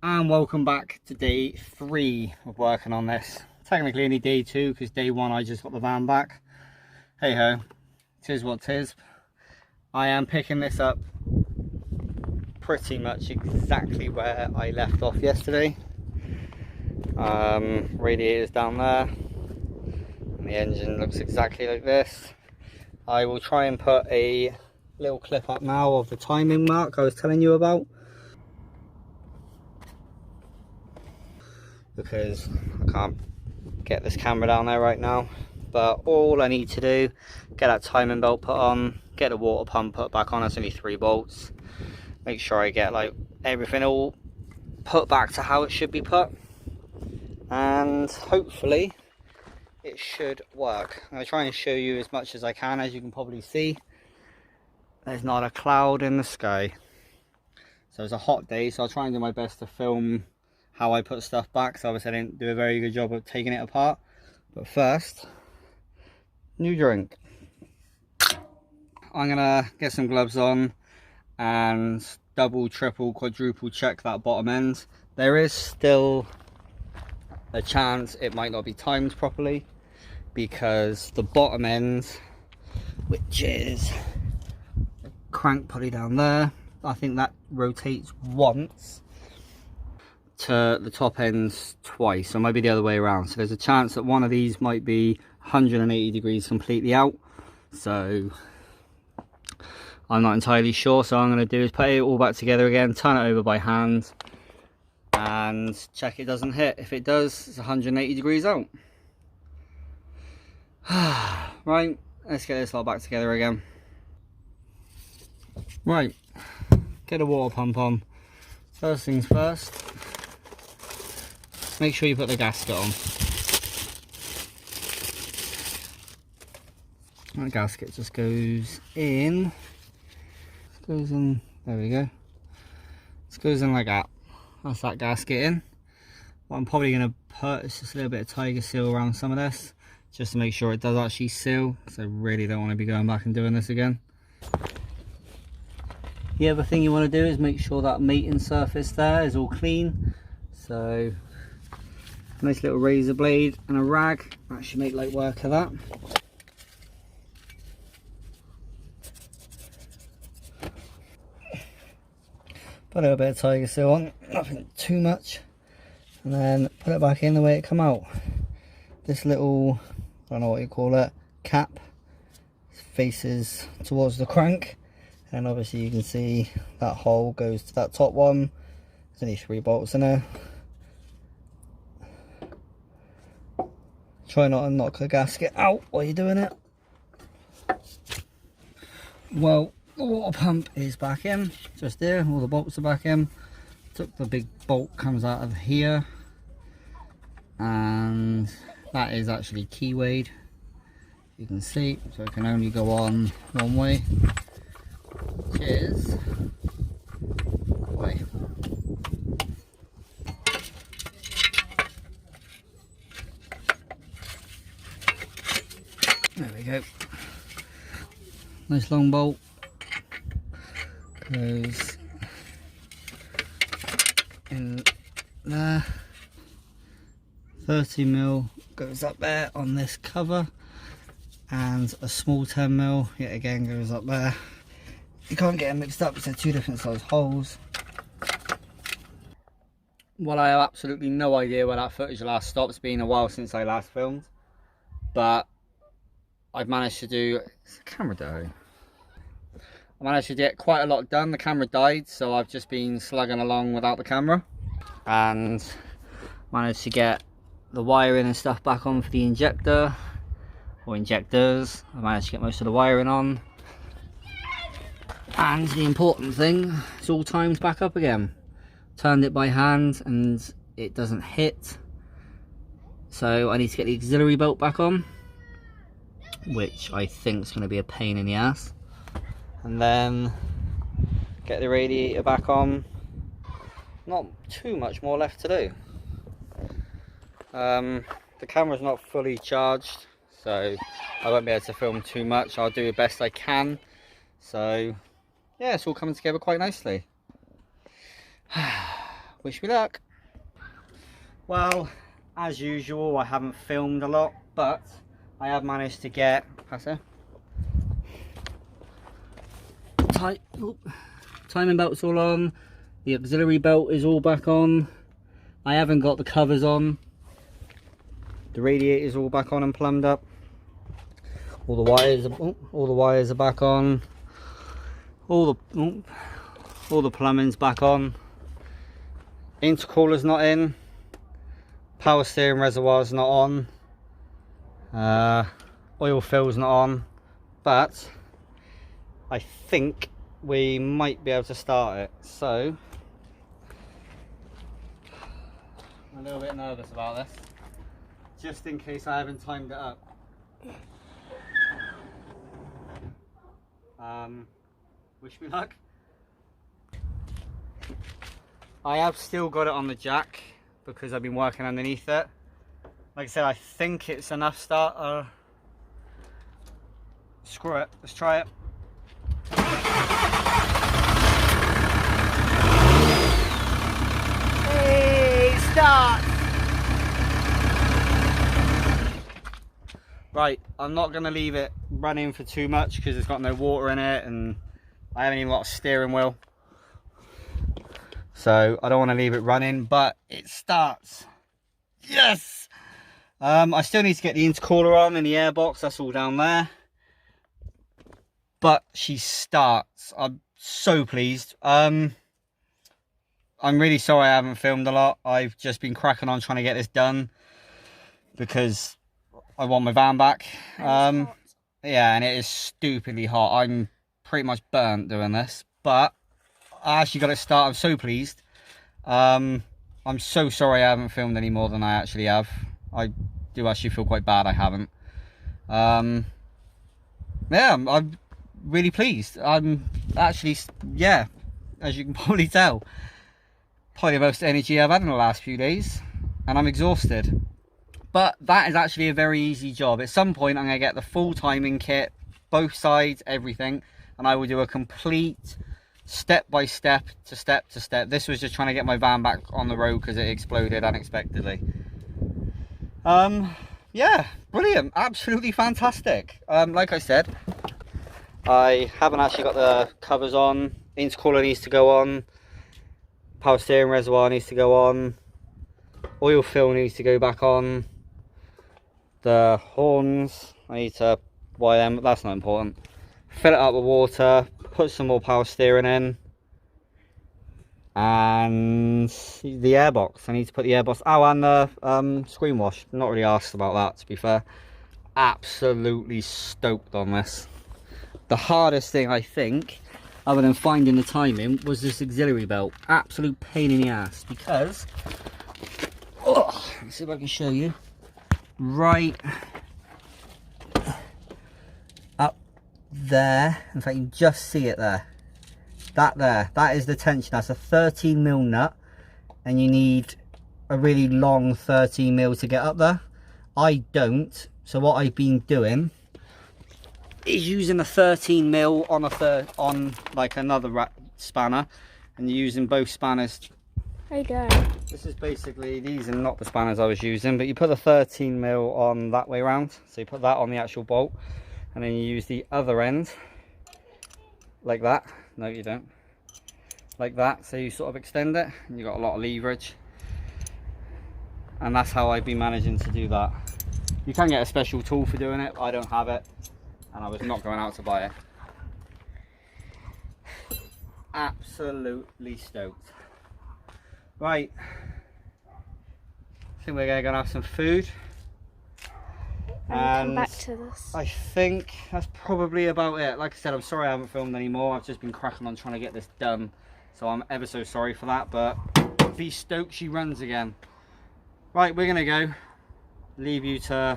And welcome back to day 3 of working on this. Technically only day 2 because day 1 I just got the van back. Hey ho, tis what tis. I am picking this up pretty much exactly where I left off yesterday. Radiator's down there and the engine looks exactly like this. I will try and put a little clip up now of the timing mark I was telling you about, because I can't get this camera down there right now. But all I need to do, get that timing belt put on, get the water pump put back on. It's only 3 bolts. Make sure I get like everything all put back to how it should be put, and hopefully it should work. I'm going to try and show you as much as I can. As you can probably see, there's not a cloud in the sky, so it's a hot day, so I'll try and do my best to film how I put stuff back. So obviously I didn't do a very good job of taking it apart. But first, new drink. I'm gonna get some gloves on and double, triple, quadruple check that bottom end. There is still a chance it might not be timed properly, because the bottom end, which is the crank pulley down there, I think that rotates once to the top ends twice, so it might be the other way around. So there's a chance that one of these might be 180 degrees completely out, so I'm not entirely sure. So what I'm going to do is put it all back together again, turn it over by hand and check it doesn't hit. If it does, it's 180 degrees out. Right, let's get this all back together again. Right, get a water pump on. First things first, make sure you put the gasket on. That gasket just goes in. Goes in, there we go. Just goes in like that. That's that gasket in. What I'm probably going to put is just a little bit of tiger seal around some of this, just to make sure it does actually seal, because I really don't want to be going back and doing this again. The other thing you want to do is make sure that mating surface there is all clean. So nice little razor blade and a rag, that should make light work of that. Put a little bit of tiger seal on, nothing too much, and then put it back in the way it come out. This little, I don't know what you call it, cap faces towards the crank, and obviously you can see that hole goes to that top one. There's only 3 bolts in there. Try not to knock the gasket out while you're doing it. Well, the water pump is back in, just there, all the bolts are back in. Took the big bolt, comes out of here, and that is actually keywayed, you can see, so it can only go on one way, which is way. There we go. Nice long bolt. Goes in there. 30mm goes up there on this cover, and a small 10mm yet again goes up there. You can't get them mixed up because they're 2 different size holes. Well, I have absolutely no idea where that footage last stopped. It's been a while since I last filmed, but I've managed to do, is the camera down? I managed to get quite a lot done. The camera died, so I've just been slugging along without the camera, and managed to get the wiring and stuff back on for the injector, or injectors. I managed to get most of the wiring on, and the important thing, it's all timed back up again. Turned it by hand and it doesn't hit, so I need to get the auxiliary belt back on, which I think is going to be a pain in the ass, and then get the radiator back on. Not too much more left to do. The camera's not fully charged, so I won't be able to film too much. I'll do the best I can. So yeah, it's all coming together quite nicely. wish me luck. Well, as usual, I haven't filmed a lot, but I have managed to get timing belt's all on, the auxiliary belt is all back on. I haven't got the covers on. The radiator's all back on and plumbed up. All the wires are back on. All the plumbing's back on. Intercooler's not in. Power steering reservoir's not on. Oil fill's not on. But I think we might be able to start it. So I'm a little bit nervous about this, just in case I haven't timed it up. Wish me luck. I have still got it on the jack because I've been working underneath it. Like I said, I think it's enough start. Screw it, let's try it. Hey, start! Right, I'm not going to leave it running for too much because it's got no water in it and I haven't even got a steering wheel. So I don't want to leave it running, but it starts. Yes! I still need to get the intercooler on and the airbox, that's all down there. But she starts. I'm so pleased. I'm really sorry I haven't filmed a lot. I've just been cracking on trying to get this done because I want my van back. Yeah, and it is stupidly hot. I'm pretty much burnt doing this, but I actually got it started. I'm so pleased. I'm so sorry I haven't filmed any more than I actually have. I do actually feel quite bad I haven't. Yeah, I'm really pleased. I'm actually, yeah, as you can probably tell, probably the most energy I've had in the last few days, and I'm exhausted. But that is actually a very easy job. At some point I'm going to get the full timing kit, both sides, everything, and I will do a complete step by step to step to step. This was just trying to get my van back on the road because it exploded unexpectedly. Yeah, brilliant, absolutely fantastic. Like I said, I haven't actually got the covers on. Intercooler needs to go on, power steering reservoir needs to go on, oil fill needs to go back on. The horns, I need to wire them, but that's not important. Fill it up with water, put some more power steering in, and the airbox. I need to put the airbox. Oh, and the screen wash. Not really asked about that, to be fair. Absolutely stoked on this. The hardest thing, I think, other than finding the timing, was this auxiliary belt. Absolute pain in the ass because, let's see if I can show you. Right up there, in fact you can just see it there, that is the tension. That's a 13mm nut and you need a really long 13mm to get up there. I don't, so what I've been doing is using a 13mm on like another spanner, and using both spanners. Hey Dad. This is basically, these are not the spanners I was using, but you put the 13mm on that way around. So you put that on the actual bolt, and then you use the other end like that. No, you don't. Like that. So you sort of extend it, and you've got a lot of leverage. And that's how I've been managing to do that. You can get a special tool for doing it, but I don't have it, and I was not going out to buy it. Absolutely stoked. Right, I think we're going to have some food, and come back to this. I think that's probably about it. Like I said, I'm sorry I haven't filmed anymore. I've just been cracking on trying to get this done, so I'm ever so sorry for that, but be stoked she runs again. Right, we're going to go. Leave you to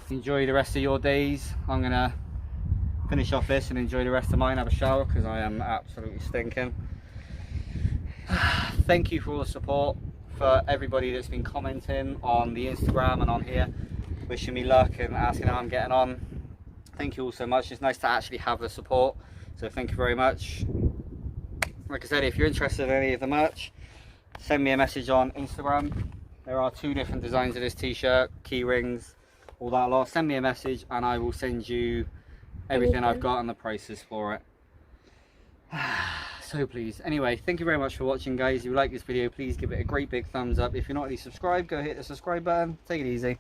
enjoy the rest of your days. I'm going to finish off this and enjoy the rest of mine, have a shower because I am absolutely stinking. Thank you for all the support, for everybody that's been commenting on the Instagram and on here, wishing me luck and asking how I'm getting on. Thank you all so much. It's nice to actually have the support, so thank you very much. Like I said, if you're interested in any of the merch, send me a message on Instagram. There are 2 different designs of this t-shirt, key rings, all that lot. Send me a message and I will send you everything I've got and the prices for it. So please. Anyway, thank you very much for watching, guys. If you like this video, please give it a great big thumbs up. If you're not already subscribed, go hit the subscribe button. Take it easy.